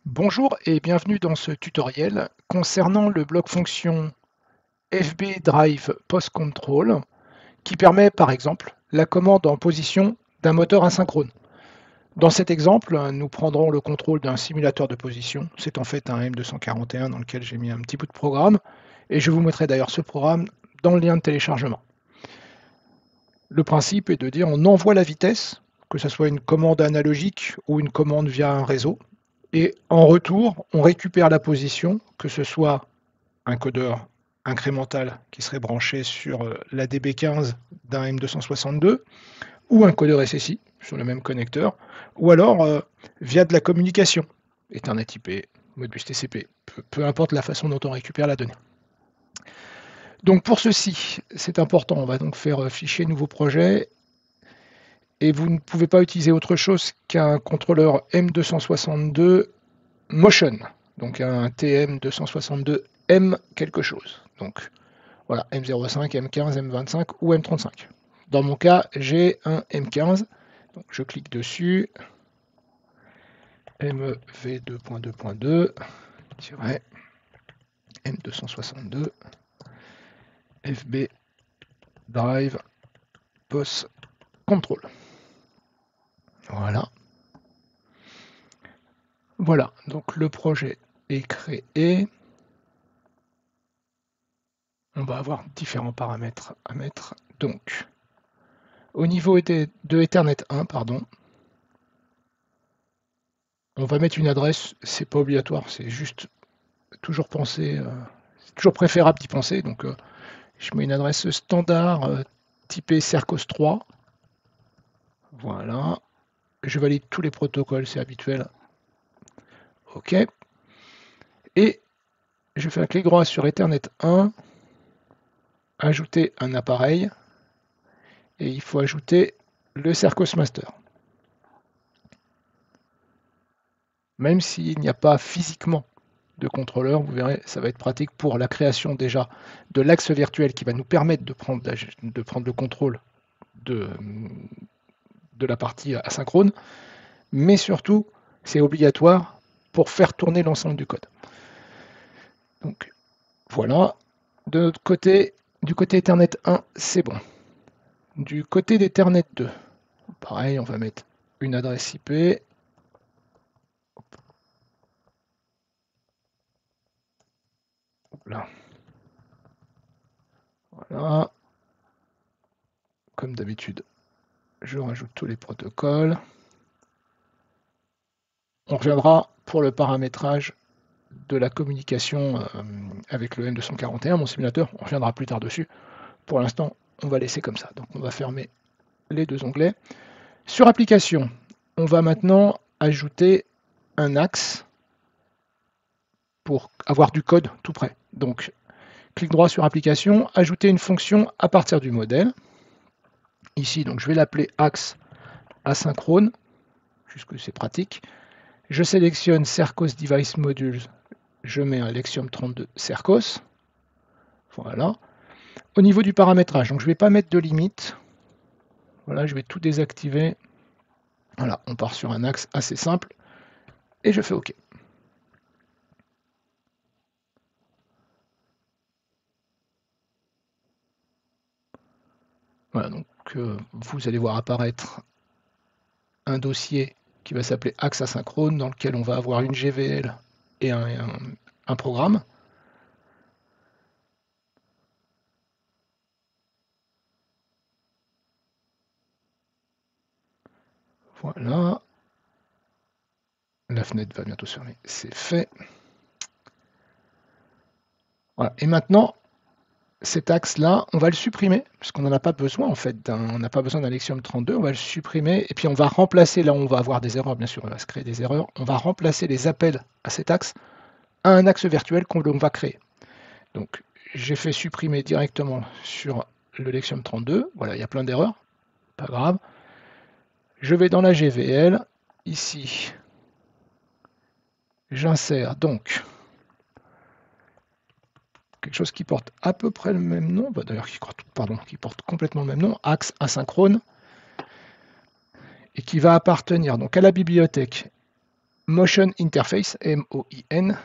Bonjour et bienvenue dans ce tutoriel concernant le bloc fonction FB Drive Post Control qui permet par exemple la commande en position d'un moteur asynchrone. Dans cet exemple, nous prendrons le contrôle d'un simulateur de position. C'est en fait un M241 dans lequel j'ai mis un petit bout de programme et je vous mettrai d'ailleurs ce programme dans le lien de téléchargement. Le principe est de dire on envoie la vitesse, que ce soit une commande analogique ou une commande via un réseau, et en retour, on récupère la position, que ce soit un codeur incrémental qui serait branché sur la DB15 d'un M262 ou un codeur SSI sur le même connecteur, ou alors via de la communication, Ethernet IP, Modbus TCP, peu importe la façon dont on récupère la donnée. Donc pour ceci, c'est important, on va donc faire fichier nouveau projet et vous ne pouvez pas utiliser autre chose qu'un contrôleur M262 Motion, donc un TM262M quelque chose. Donc voilà, M05, M15, M25 ou M35. Dans mon cas, j'ai un M15, donc je clique dessus, MEV2.2.2, M262, FB Drive Post Control. Voilà. Voilà, donc le projet est créé. On va avoir différents paramètres à mettre. Donc, au niveau de Ethernet 1, pardon, on va mettre une adresse, c'est pas obligatoire, c'est juste toujours penser, c'est toujours préférable d'y penser. Donc, je mets une adresse standard typée Cercos 3. Voilà. Je valide tous les protocoles, c'est habituel. OK. Et je fais un clic droit sur Ethernet 1, ajouter un appareil, et il faut ajouter le Cercos Master. Même s'il n'y a pas physiquement de contrôleur, vous verrez, ça va être pratique pour la création déjà de l'axe virtuel qui va nous permettre de prendre le contrôle de, de la partie asynchrone, mais surtout, c'est obligatoire pour faire tourner l'ensemble du code. Donc voilà, de notre côté, du côté Ethernet 1, c'est bon. Du côté d'Ethernet 2, pareil, on va mettre une adresse IP. Là. Voilà. Comme d'habitude, je rajoute tous les protocoles. On reviendra pour le paramétrage de la communication avec le M241, mon simulateur. On reviendra plus tard dessus. Pour l'instant, on va laisser comme ça. Donc on va fermer les deux onglets. Sur application, on va maintenant ajouter un axe pour avoir du code tout près. Donc, clic droit sur application, ajouter une fonction à partir du modèle. Ici, donc, je vais l'appeler axe asynchrone, puisque c'est pratique. Je sélectionne Cercos Device Modules, je mets un Lexium 32 Cercos. Voilà. Au niveau du paramétrage, donc je ne vais pas mettre de limite. Voilà, je vais tout désactiver. Voilà, on part sur un axe assez simple. Et je fais OK. Voilà, donc vous allez voir apparaître un dossier qui va s'appeler axe asynchrone, dans lequel on va avoir une GVL et un programme. Voilà. La fenêtre va bientôt se fermer. C'est fait. Voilà. Et maintenant, cet axe-là, on va le supprimer, parce qu'on n'en a pas besoin en fait, on n'a pas besoin d'un Lexium 32, on va le supprimer, et puis on va remplacer, là où on va avoir des erreurs, bien sûr, on va se créer des erreurs, on va remplacer les appels à cet axe à un axe virtuel qu'on va créer. Donc j'ai fait supprimer directement sur le Lexium 32, voilà, il y a plein d'erreurs, pas grave. Je vais dans la GVL, ici, j'insère donc quelque chose qui porte à peu près le même nom, bah, d'ailleurs qui porte complètement le même nom, axe asynchrone, et qui va appartenir donc à la bibliothèque Motion Interface, M-O-I-N,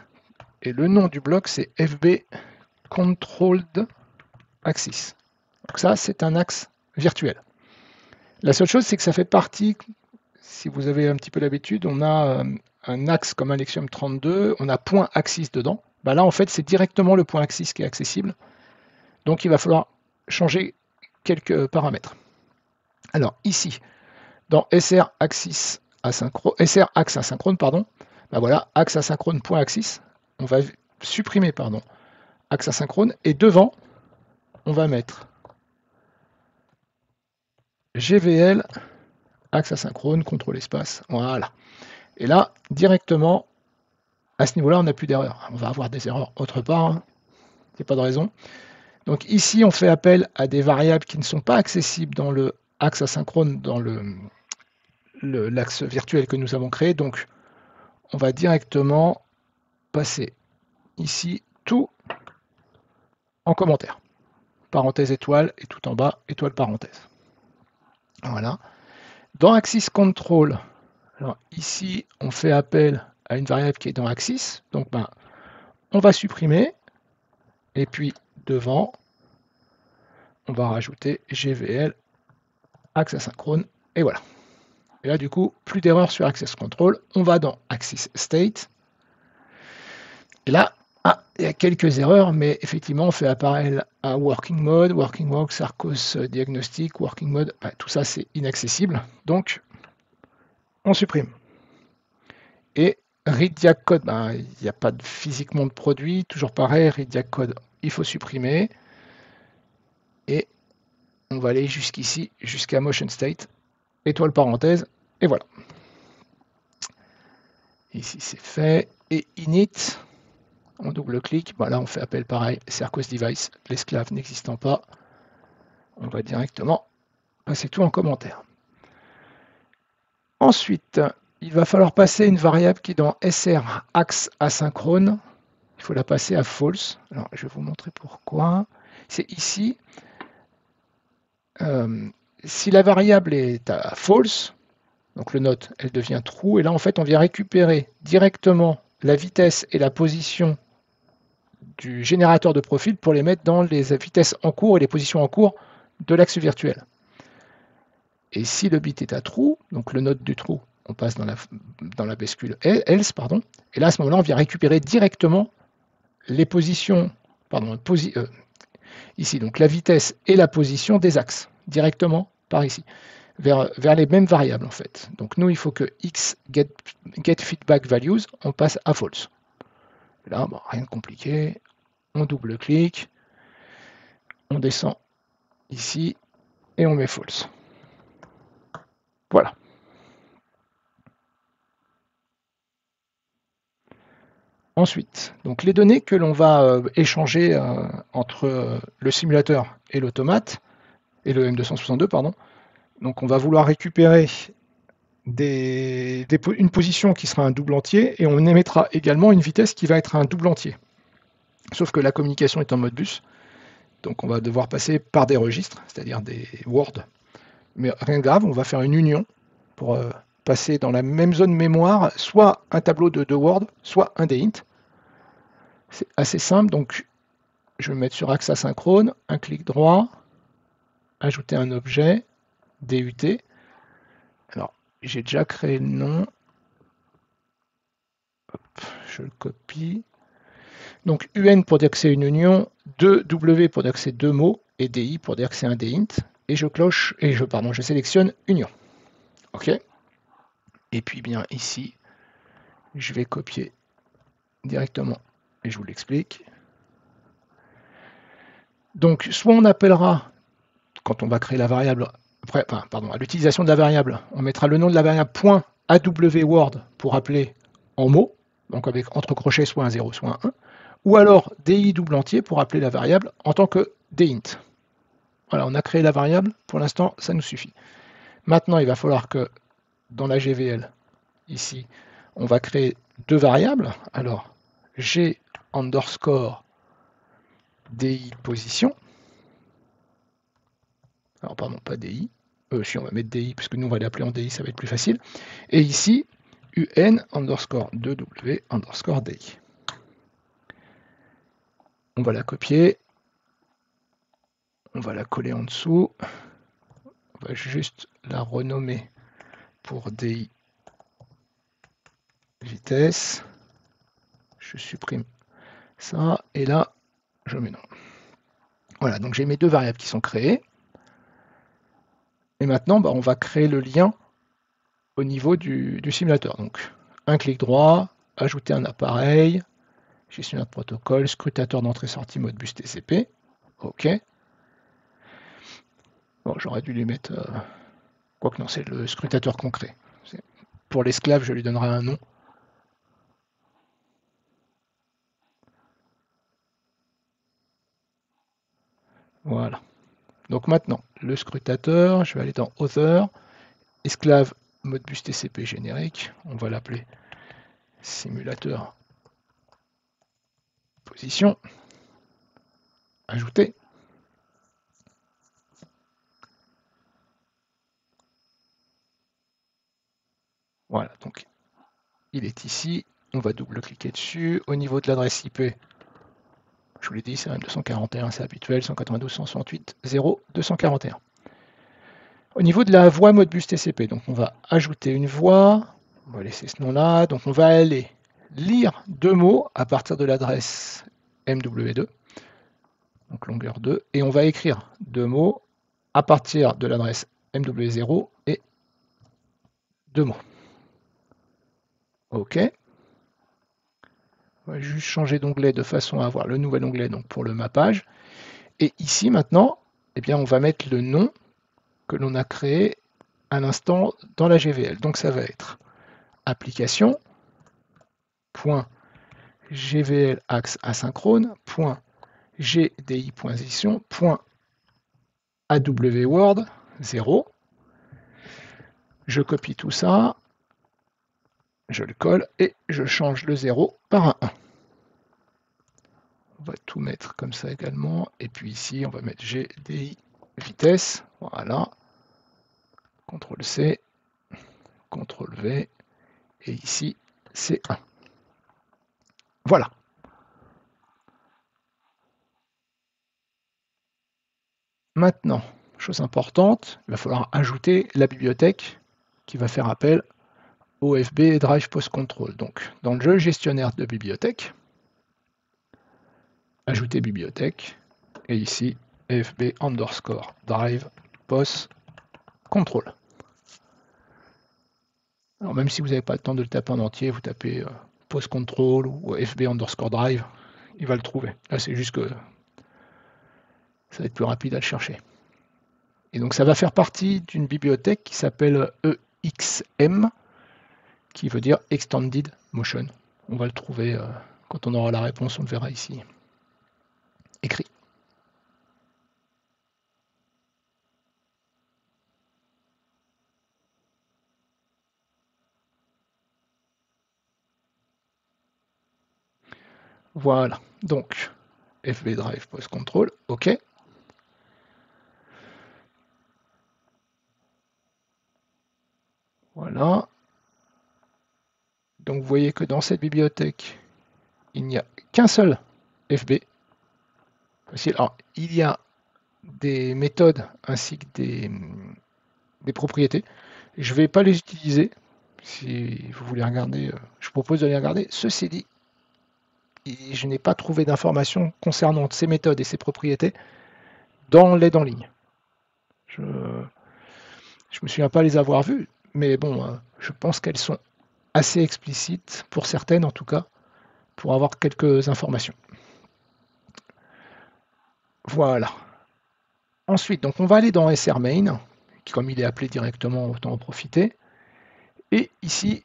et le nom du bloc c'est FB Controlled Axis. Donc ça, c'est un axe virtuel. La seule chose, c'est que ça fait partie, si vous avez un petit peu l'habitude, on a un axe comme un Lexium 32, on a point axis dedans. Bah là, en fait, c'est directement le point axis qui est accessible. Donc, il va falloir changer quelques paramètres. Alors, ici, dans SR axis asynchrone, SR axe asynchrone, pardon, bah voilà, axe asynchrone point axis, on va supprimer, pardon, axe asynchrone, et devant, on va mettre GVL, axe asynchrone, contrôle espace, voilà. Et là, directement, à ce niveau-là, on n'a plus d'erreur. On va avoir des erreurs autre part, hein. Il n'y a pas de raison. Donc ici, on fait appel à des variables qui ne sont pas accessibles dans le axe asynchrone, dans l'axe virtuel que nous avons créé. Donc, on va directement passer ici tout en commentaire. Parenthèse étoile, et tout en bas, étoile parenthèse. Voilà. Dans Axis Control, alors ici, on fait appel à une variable qui est dans Axis. Donc, on va supprimer. Et puis, devant, on va rajouter GVL, axe asynchrone, et voilà. Et là, du coup, plus d'erreur sur Access Control. On va dans Axis State. Et là, il y a quelques erreurs, mais effectivement, on fait appel à Working Mode, Sarcos Diagnostic, Working Mode. Tout ça, c'est inaccessible. Donc, on supprime. Et Read Code, il n'y a pas physiquement de produit. Toujours pareil, Read Code, il faut supprimer. Et on va aller jusqu'ici, jusqu'à Motion State, étoile parenthèse, et voilà. Ici, c'est fait. Et init, on double-clique. Là, on fait appel pareil, Sarcos Device, l'esclave n'existant pas. On va directement passer tout en commentaire. Ensuite, il va falloir passer une variable qui est dans SR axe asynchrone. Il faut la passer à false. Alors, je vais vous montrer pourquoi. C'est ici. Si la variable est à false, donc le note, elle devient true. Et là, en fait, on vient récupérer directement la vitesse et la position du générateur de profil pour les mettre dans les vitesses en cours et les positions en cours de l'axe virtuel. Et si le bit est à true, donc le note du true, on passe dans la bascule else, pardon, et là à ce moment-là, on vient récupérer directement les positions, ici, donc la vitesse et la position des axes, directement par ici, vers les mêmes variables en fait. Donc nous, il faut que x get feedback values, on passe à false. Là, rien de compliqué, on double-clique, on descend ici, et on met false. Voilà. Ensuite, donc les données que l'on va échanger entre le simulateur et l'automate, et le M262, pardon, donc on va vouloir récupérer une position qui sera un double entier, et on émettra également une vitesse qui va être un double entier. Sauf que la communication est en mode bus, donc on va devoir passer par des registres, c'est-à-dire des Word. Mais rien de grave, on va faire une union pour passer dans la même zone mémoire, soit un tableau de Word, soit un DINT. C'est assez simple, donc je vais me mettre sur axe asynchrone, un clic droit, ajouter un objet, DUT. Alors, j'ai déjà créé le nom. Hop, je le copie. Donc UN pour dire que c'est une union, 2W pour dire que c'est deux mots, et DI pour dire que c'est un DINT. Et je sélectionne union. OK. Et puis bien ici, je vais copier directement, et je vous l'explique. Donc, soit on appellera, quand on va créer la variable, à l'utilisation de la variable, on mettra le nom de la variable .aword pour appeler en mots, donc avec entre crochets soit un 0, soit un 1, ou alors DI double entier pour appeler la variable en tant que DINT. Voilà, on a créé la variable, pour l'instant, ça nous suffit. Maintenant, il va falloir que dans la GVL, ici, on va créer deux variables. Alors, G underscore DI position. Alors, pardon, pas DI. Si on va mettre DI, puisque nous, on va l'appeler en DI, ça va être plus facile. Et ici, UN underscore 2W underscore day. On va la copier. On va la coller en dessous. On va juste la renommer pour DI vitesse. Je supprime ça. Et là, je mets non. Voilà, donc j'ai mes deux variables qui sont créées. Et maintenant, on va créer le lien au niveau du simulateur. Donc, un clic droit, ajouter un appareil, gestionnaire de protocole, scrutateur d'entrée-sortie Modbus TCP. OK. Bon, j'aurais dû lui mettre... Quoique non, c'est le scrutateur concret. Pour l'esclave, je lui donnerai un nom. Voilà. Donc maintenant, le scrutateur, je vais aller dans Other, esclave Modbus TCP générique, on va l'appeler simulateur position, ajouter. Voilà, donc il est ici, on va double-cliquer dessus. Au niveau de l'adresse IP, je vous l'ai dit, c'est un 241, c'est habituel, 192.168.0.241. Au niveau de la voie Modbus TCP, donc on va ajouter une voie, on va laisser ce nom-là, donc on va aller lire deux mots à partir de l'adresse MW2, donc longueur 2, et on va écrire deux mots à partir de l'adresse MW0 et deux mots. OK. On va juste changer d'onglet de façon à avoir le nouvel onglet donc pour le mappage. Et ici maintenant, eh bien, on va mettre le nom que l'on a créé à l'instant dans la GVL. Donc ça va être application.gvl axe asynchrone, .gdi.position, .awword 0. Je copie tout ça, je le colle et je change le 0 par un 1. On va tout mettre comme ça également. Et puis ici, on va mettre GDI vitesse. Voilà. CTRL-C, CTRL-V. Et ici, c'est 1. Voilà. Maintenant, chose importante, il va falloir ajouter la bibliothèque qui va faire appel au FB Drive Post Control. Donc, dans le jeu gestionnaire de bibliothèque, ajouter bibliothèque, et ici, FB underscore Drive Post Control. Alors, même si vous n'avez pas le temps de le taper en entier, vous tapez Post Control ou FB underscore Drive, il va le trouver. Là, c'est juste que ça va être plus rapide à le chercher. Et donc, ça va faire partie d'une bibliothèque qui s'appelle EXM, qui veut dire Extended Motion. On va le trouver quand on aura la réponse, on le verra ici. Écrit. Voilà. Donc, FB Drive Post Control, OK. Voilà. Donc, vous voyez que dans cette bibliothèque, il n'y a qu'un seul FB. Alors, il y a des méthodes ainsi que des propriétés. Je ne vais pas les utiliser. Si vous voulez regarder, je vous propose de les regarder. Ceci dit, je n'ai pas trouvé d'informations concernant ces méthodes et ces propriétés dans l'aide en ligne. Je ne me souviens pas les avoir vues, mais bon, je pense qu'elles sont assez explicites, pour certaines en tout cas, pour avoir quelques informations. Voilà. Ensuite, donc on va aller dans SRMain, qui comme il est appelé directement, autant en profiter. Et ici,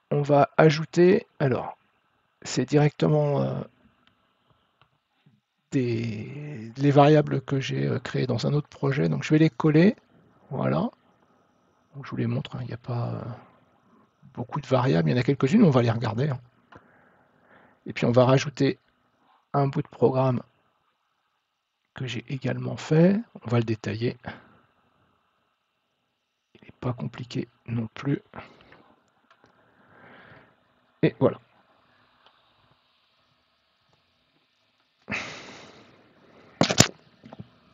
on va ajouter, alors, c'est directement les variables que j'ai créées dans un autre projet, donc je vais les coller, voilà. Donc, je vous les montre, hein, il n'y a pas beaucoup de variables, il y en a quelques-unes, on va les regarder. Hein. Et puis on va rajouter un bout de programme que j'ai également fait, on va le détailler. Il n'est pas compliqué non plus. Et voilà.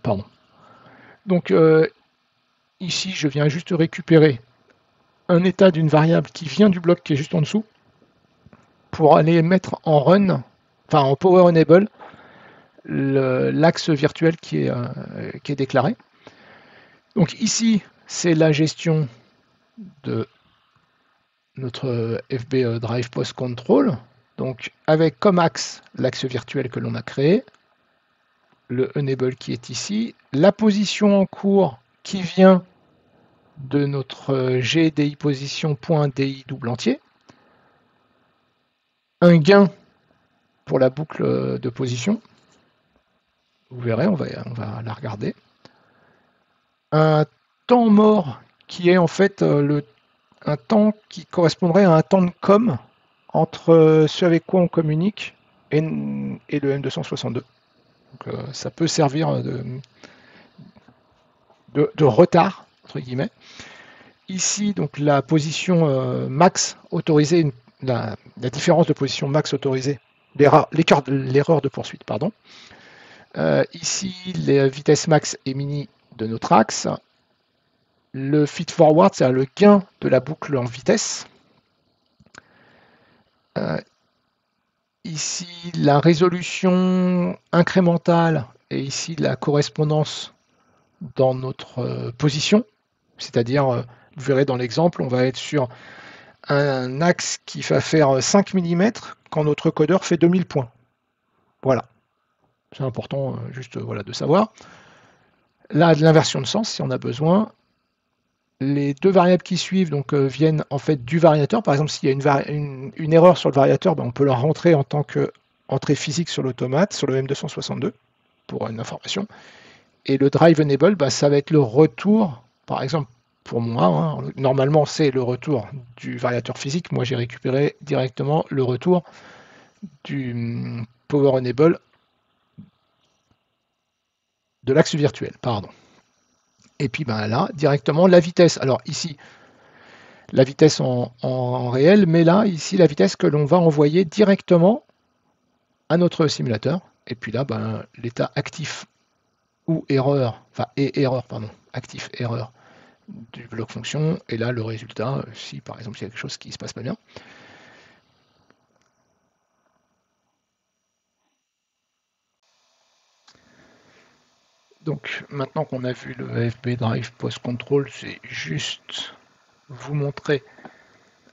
Pardon. Donc ici, je viens juste récupérer un état d'une variable qui vient du bloc qui est juste en dessous pour aller mettre en run, enfin en power enable, l'axe virtuel qui est déclaré. Donc ici, c'est la gestion de notre FB Drive Post Control, donc avec comme axe l'axe virtuel que l'on a créé, le enable qui est ici, la position en cours qui vient de notre GDI position.di double entier, un gain pour la boucle de position, vous verrez, on va la regarder, un temps mort qui est en fait un temps qui correspondrait à un temps de com entre ce avec quoi on communique et le M262. Donc, ça peut servir de retard, entre guillemets. Ici, donc la position max autorisée, la différence de position max autorisée, l'erreur de poursuite, pardon. Ici, les vitesses max et mini de notre axe. Le feed forward, c'est le gain de la boucle en vitesse. Ici, la résolution incrémentale et ici la correspondance dans notre position. C'est-à-dire, vous verrez dans l'exemple, on va être sur un axe qui va faire 5 mm quand notre codeur fait 2000 points. Voilà. C'est important juste voilà, de savoir. Là, de l'inversion de sens, si on a besoin. Les deux variables qui suivent donc, viennent en fait du variateur. Par exemple, s'il y a une erreur sur le variateur, ben, on peut la rentrer en tant qu'entrée physique sur l'automate, sur le M262, pour une information. Et le drive enable, ben, ça va être le retour, par exemple, pour moi, hein, normalement c'est le retour du variateur physique. Moi, j'ai récupéré directement le retour du power enable de l'axe virtuel, pardon. Et puis ben, là, directement la vitesse. Alors ici, la vitesse en réel, mais là, ici, la vitesse que l'on va envoyer directement à notre simulateur. Et puis là, ben, l'état actif ou erreur, enfin, et erreur, pardon, actif, erreur du bloc fonction. Et là, le résultat, si par exemple, il y a quelque chose qui ne se passe pas bien. Donc, maintenant qu'on a vu le FB Drive Post Control, c'est juste vous montrer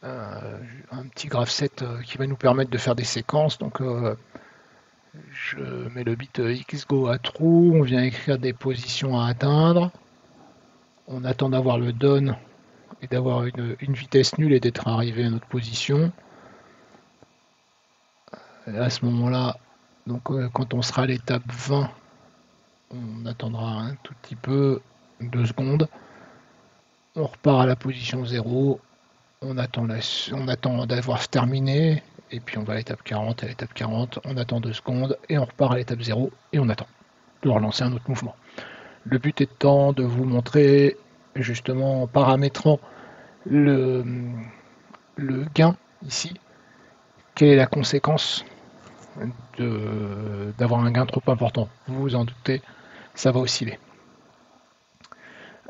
un petit graph set qui va nous permettre de faire des séquences. Donc, je mets le bit xgo à true, on vient écrire des positions à atteindre. On attend d'avoir le done et d'avoir une vitesse nulle et d'être arrivé à notre position. Et à ce moment-là, donc quand on sera à l'étape 20, on attendra un tout petit peu, 2 secondes. On repart à la position 0, on attend d'avoir terminé, et puis on va à l'étape 40, à l'étape 40, on attend 2 secondes, et on repart à l'étape 0, et on attend de relancer un autre mouvement. Le but étant de vous montrer, justement en paramétrant le gain ici, quelle est la conséquence d'avoir un gain trop important. Vous vous en doutez, ça va osciller.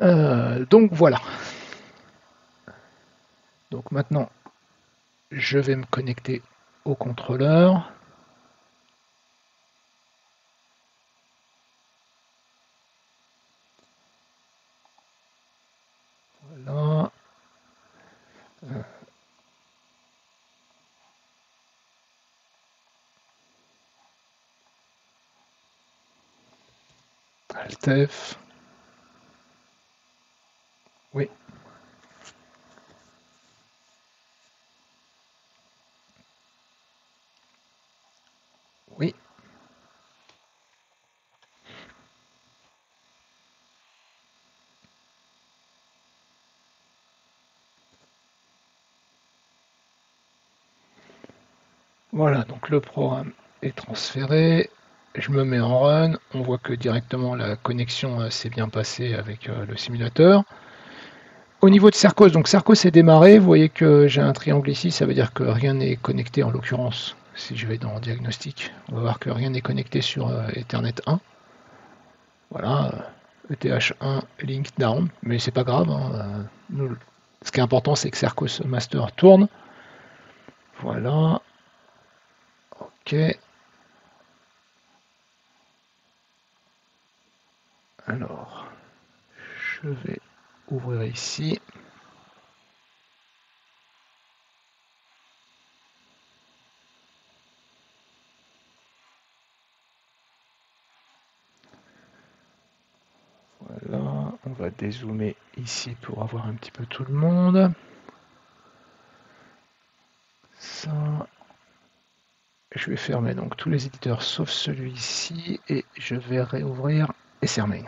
Donc voilà. Donc maintenant, je vais me connecter au contrôleur. Voilà. Alt-F. Oui. Oui. Voilà, donc le programme est transféré. Je me mets en run. On voit que directement la connexion s'est bien passée avec le simulateur. Au niveau de Cercos, donc Cercos est démarré, vous voyez que j'ai un triangle ici, ça veut dire que rien n'est connecté en l'occurrence. Si je vais dans diagnostic, on va voir que rien n'est connecté sur Ethernet 1. Voilà, ETH1 link down, mais c'est pas grave. Hein. Nous, ce qui est important, c'est que Cercos Master tourne. Voilà. Ok. Alors, je vais ouvrir ici. Voilà, on va dézoomer ici pour avoir un petit peu tout le monde. Ça. Je vais fermer donc tous les éditeurs sauf celui-ci et je vais réouvrir SRMain.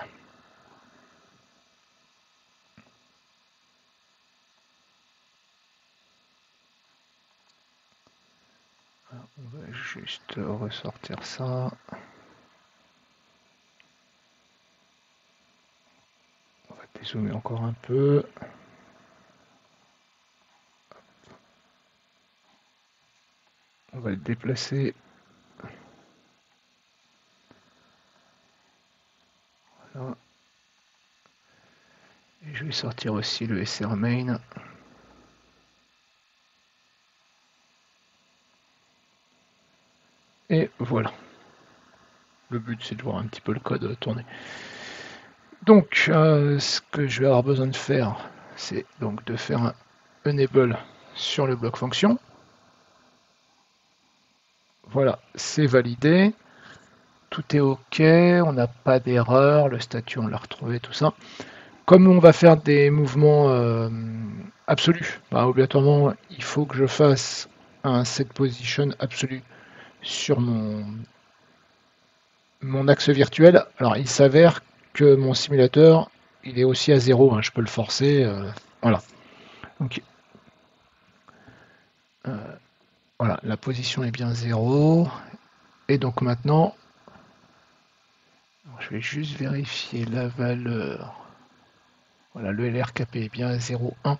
On va juste ressortir ça. On va dézoomer encore un peu. On va le déplacer. Voilà. Et je vais sortir aussi le SRMain. Et voilà. Le but c'est de voir un petit peu le code tourner. Donc ce que je vais avoir besoin de faire, c'est donc de faire un enable sur le bloc fonction. Voilà, c'est validé. Tout est OK, on n'a pas d'erreur, le statut on l'a retrouvé, tout ça. Comme on va faire des mouvements absolus, bah, obligatoirement il faut que je fasse un set position absolu sur mon axe virtuel. Alors il s'avère que mon simulateur il est aussi à 0, hein, je peux le forcer. Voilà. Donc, voilà, la position est bien 0. Et donc maintenant, je vais juste vérifier la valeur. Voilà, le LRKP est bien 0,1. Parce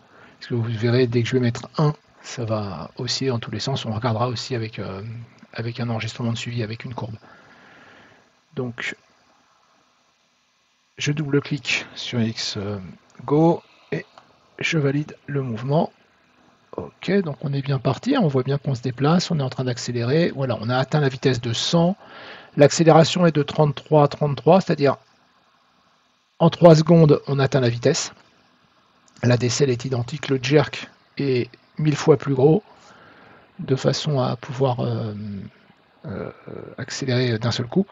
que vous verrez, dès que je vais mettre 1, ça va osciller dans tous les sens. On regardera aussi avec un enregistrement de suivi avec une courbe. Donc, je double-clique sur XGo et je valide le mouvement. Ok, donc on est bien parti. On voit bien qu'on se déplace. On est en train d'accélérer. Voilà, on a atteint la vitesse de 100. L'accélération est de 33, c'est-à-dire en 3 secondes, on atteint la vitesse. La décelle est identique, le jerk est 1000 fois plus gros, de façon à pouvoir accélérer d'un seul coup.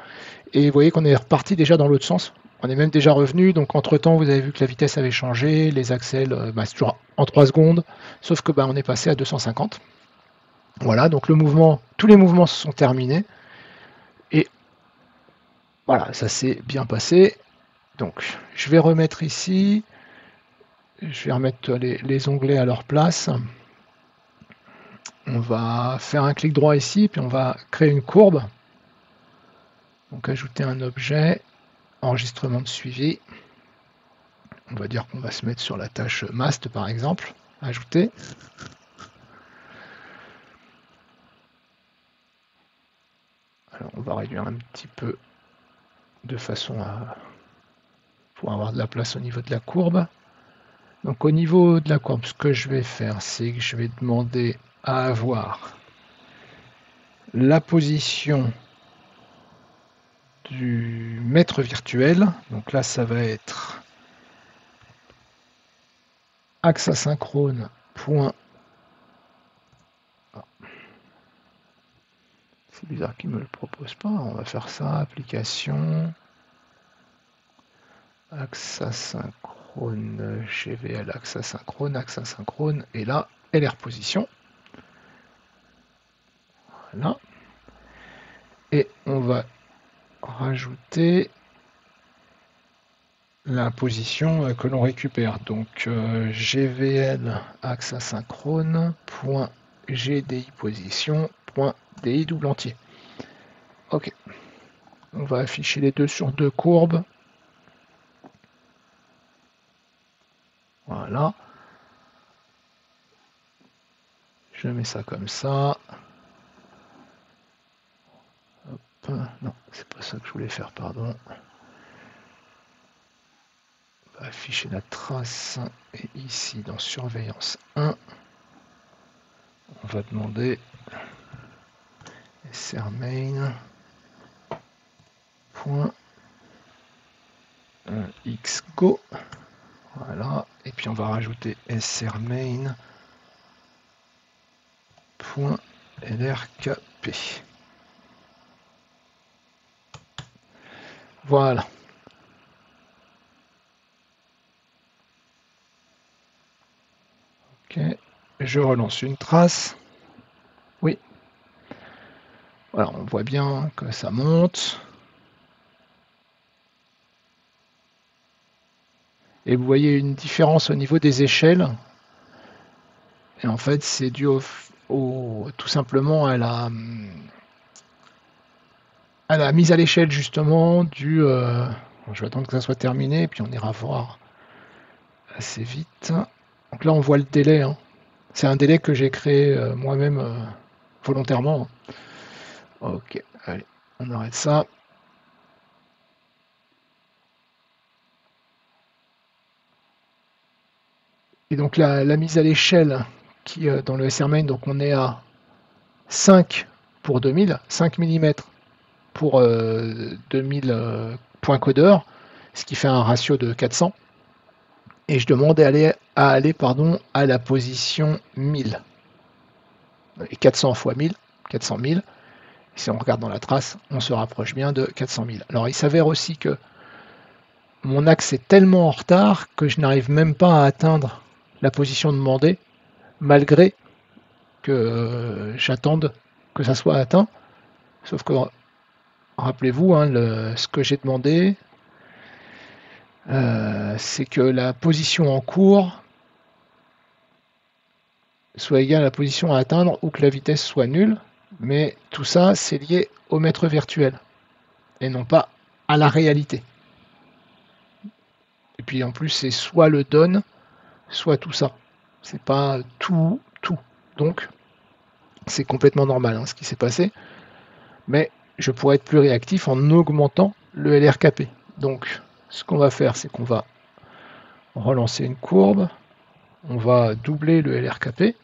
Et vous voyez qu'on est reparti déjà dans l'autre sens. On est même déjà revenu, donc entre temps vous avez vu que la vitesse avait changé, les accels, c'est toujours en 3 secondes, sauf que on est passé à 250. Voilà, donc le mouvement, tous les mouvements se sont terminés. Et voilà, ça s'est bien passé. Donc je vais remettre ici, je vais remettre les onglets à leur place. On va faire un clic droit ici, puis on va créer une courbe. Donc ajouter un objet, enregistrement de suivi. On va dire qu'on va se mettre sur la tâche mast par exemple. Ajouter. Alors on va réduire un petit peu de façon à pouvoir avoir de la place au niveau de la courbe. Donc au niveau de la courbe, ce que je vais faire, c'est que je vais demander à avoir la position du mètre virtuel. Donc là, ça va être axe asynchrone point. C'est bizarre qu'il ne me le propose pas. On va faire ça, application, axe asynchrone, GVL, axe asynchrone, et là, LR position. Voilà. Et on va rajouter la position que l'on récupère. Donc GVL axe asynchrone point GDI position point DI double entier. Ok. On va afficher les deux sur deux courbes. Voilà. Je mets ça comme ça. Hop, non, c'est pas ça que je voulais faire, pardon. On va afficher la trace. Et ici, dans surveillance 1, on va demander srmain. Xgo, voilà, et puis on va rajouter srmain.lrkp. Voilà. Ok, je relance une trace. Oui. Voilà, on voit bien que ça monte. Et vous voyez une différence au niveau des échelles. Et en fait, c'est dû tout simplement à la mise à l'échelle justement je vais attendre que ça soit terminé et puis on ira voir assez vite. Donc là, on voit le délai. Hein. C'est un délai que j'ai créé moi-même volontairement. Ok, allez, on arrête ça. Et donc la mise à l'échelle qui dans le srmain, donc on est à 5 pour 2000, 5 mm pour 2000 points codeurs, ce qui fait un ratio de 400. Et je demande à aller à la position 1000. Et 400 fois 1000, 400 000. Si on regarde dans la trace, on se rapproche bien de 400 000. Alors il s'avère aussi que mon axe est tellement en retard que je n'arrive même pas à atteindre la position demandée, malgré que j'attende que ça soit atteint. Sauf que, rappelez-vous, hein, ce que j'ai demandé, c'est que la position en cours soit égale à la position à atteindre ou que la vitesse soit nulle. Mais tout ça, c'est lié au mètre virtuel et non pas à la réalité. Et puis en plus, c'est soit le donne, soit tout ça. C'est pas tout. Donc, c'est complètement normal hein, ce qui s'est passé. Mais je pourrais être plus réactif en augmentant le LRKP. Donc, ce qu'on va faire, c'est qu'on va relancer une courbe. On va doubler le LRKP.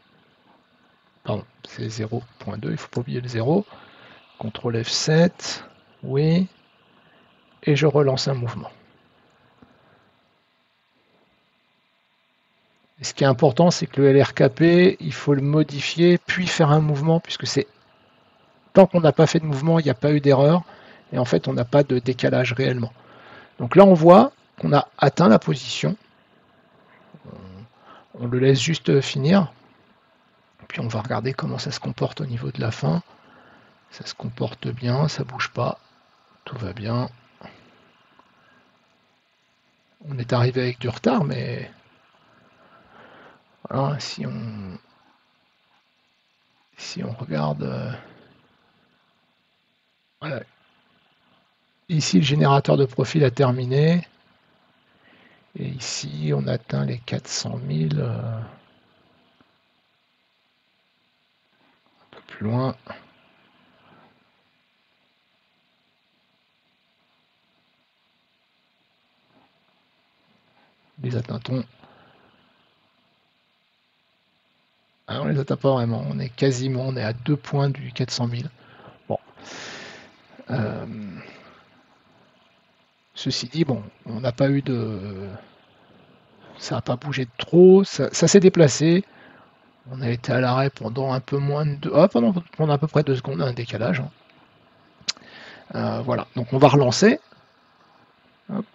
Pardon, c'est 0.2, il ne faut pas oublier le 0. CTRL F7, oui. Et je relance un mouvement. Et ce qui est important, c'est que le LRKP, il faut le modifier, puis faire un mouvement, puisque c'est tant qu'on n'a pas fait de mouvement, il n'y a pas eu d'erreur, et en fait, on n'a pas de décalage réellement. Donc là, on voit qu'on a atteint la position. On le laisse juste finir. Puis on va regarder comment ça se comporte au niveau de la fin. Ça se comporte bien, ça bouge pas. Tout va bien. On est arrivé avec du retard, mais voilà, si on regarde, voilà. Ici le générateur de profil a terminé, et ici on atteint les 400 000 un peu plus loin. Les atteint-on? Ah, on les atteint pas vraiment, on est à 2 points du 400 000. Bon. Ceci dit, bon, on n'a pas eu de... Ça n'a pas bougé de trop, ça s'est déplacé. On a été à l'arrêt pendant un peu moins de... pendant à peu près 2 secondes, un décalage. Voilà, donc on va relancer. Hop.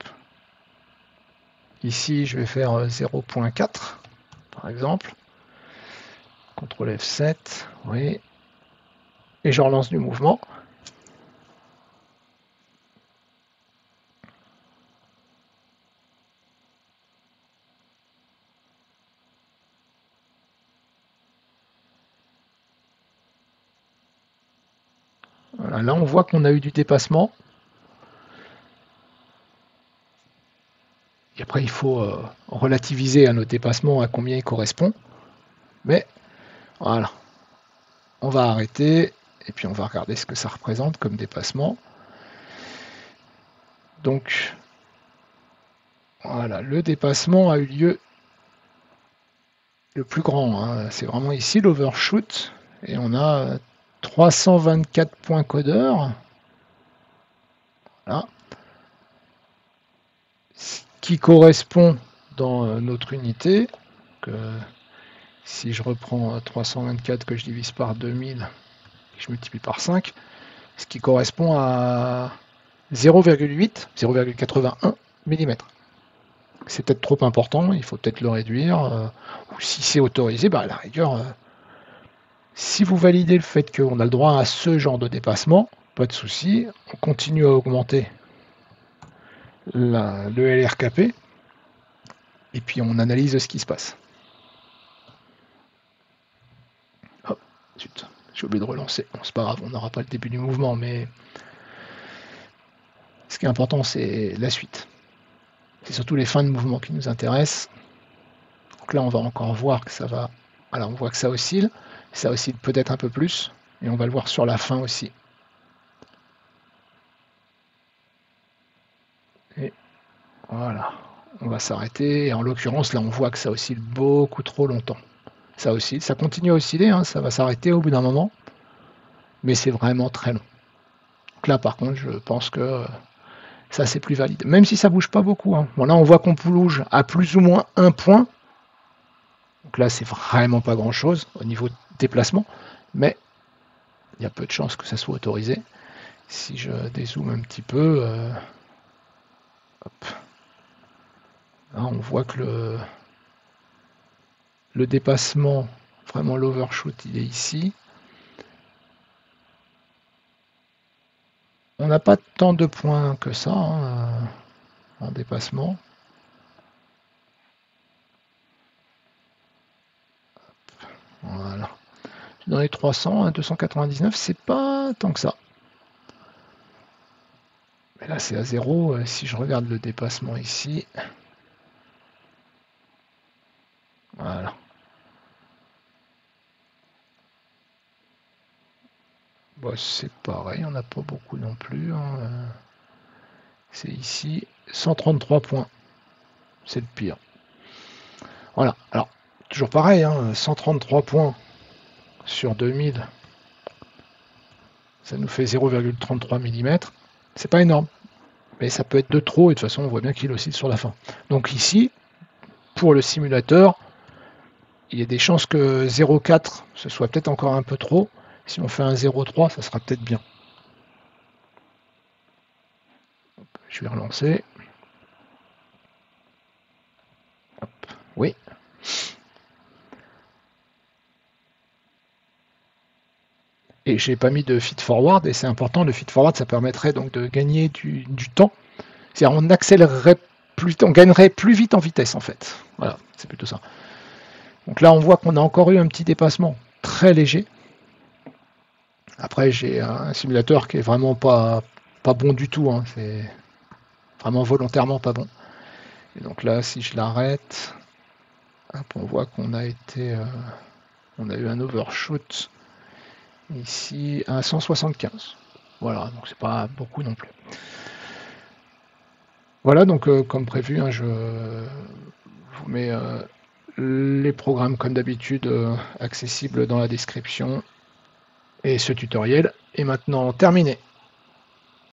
Ici, je vais faire 0.4, par exemple. CTRL F7, oui. Et je relance du mouvement. Voilà, là, on voit qu'on a eu du dépassement. Et après, il faut relativiser à notre dépassement, à combien il correspond. Mais voilà, On va arrêter et puis on va regarder ce que ça représente comme dépassement. Donc voilà, le dépassement a eu lieu le plus grand, hein. C'est vraiment ici l'overshoot et on a 324 points codeurs. Voilà. Ce qui correspond dans notre unité, que si je reprends 324 que je divise par 2000 et que je multiplie par 5, ce qui correspond à 0,8, 0,81 mm. C'est peut-être trop important, il faut peut-être le réduire, ou si c'est autorisé, bah à la rigueur, si vous validez le fait qu'on a le droit à ce genre de dépassement, pas de souci, on continue à augmenter le LRKP, et puis on analyse ce qui se passe. Hop, zut, j'ai oublié de relancer. Bon, c'est pas grave, on n'aura pas le début du mouvement, mais ce qui est important, c'est la suite. C'est surtout les fins de mouvement qui nous intéressent. Donc là, on va encore voir que ça va... Voilà, on voit que ça oscille peut-être un peu plus, et on va le voir sur la fin aussi. Et voilà, on va s'arrêter, et en l'occurrence, là, on voit que ça oscille beaucoup trop longtemps. Ça oscille, ça continue à osciller, hein, ça va s'arrêter au bout d'un moment, mais c'est vraiment très long. Donc là, par contre, je pense que ça, c'est plus valide, même si ça bouge pas beaucoup, hein. Bon, là, on voit qu'on bouge à plus ou moins un point, donc là, c'est vraiment pas grand-chose au niveau de déplacement, mais il y a peu de chances que ça soit autorisé. Si je dézoome un petit peu, hop. Là, on voit que le dépassement, vraiment l'overshoot, il est ici. On n'a pas tant de points que ça, hein, en dépassement. Voilà. Dans les 300, 299, c'est pas tant que ça. Mais là, c'est à 0. Si je regarde le dépassement ici, voilà. Bon, c'est pareil, on n'a pas beaucoup non plus, hein. C'est ici, 133 points. C'est le pire. Voilà. Alors, toujours pareil, hein, 133 points sur 2000, ça nous fait 0,33 mm. C'est pas énorme, mais ça peut être de trop, et de toute façon, on voit bien qu'il oscille sur la fin. Donc ici, pour le simulateur, il y a des chances que 0,4, ce soit peut-être encore un peu trop. Si on fait un 0,3, ça sera peut-être bien. Je vais relancer. Hop. Oui. Et j'ai pas mis de feed forward, et c'est important, le feed forward, ça permettrait donc de gagner du temps. C'est-à-dire on accélérerait plus, on gagnerait plus vite en vitesse en fait. Voilà, c'est plutôt ça. Donc là, on voit qu'on a encore eu un petit dépassement très léger. Après, j'ai un simulateur qui est vraiment pas bon du tout, hein. C'est vraiment volontairement pas bon. Et donc là, si je l'arrête, on voit qu'on a été, on a eu un overshoot ici à 175. Voilà, donc c'est pas beaucoup non plus. Voilà, donc comme prévu, hein, je vous mets les programmes comme d'habitude accessibles dans la description. Et ce tutoriel est maintenant terminé.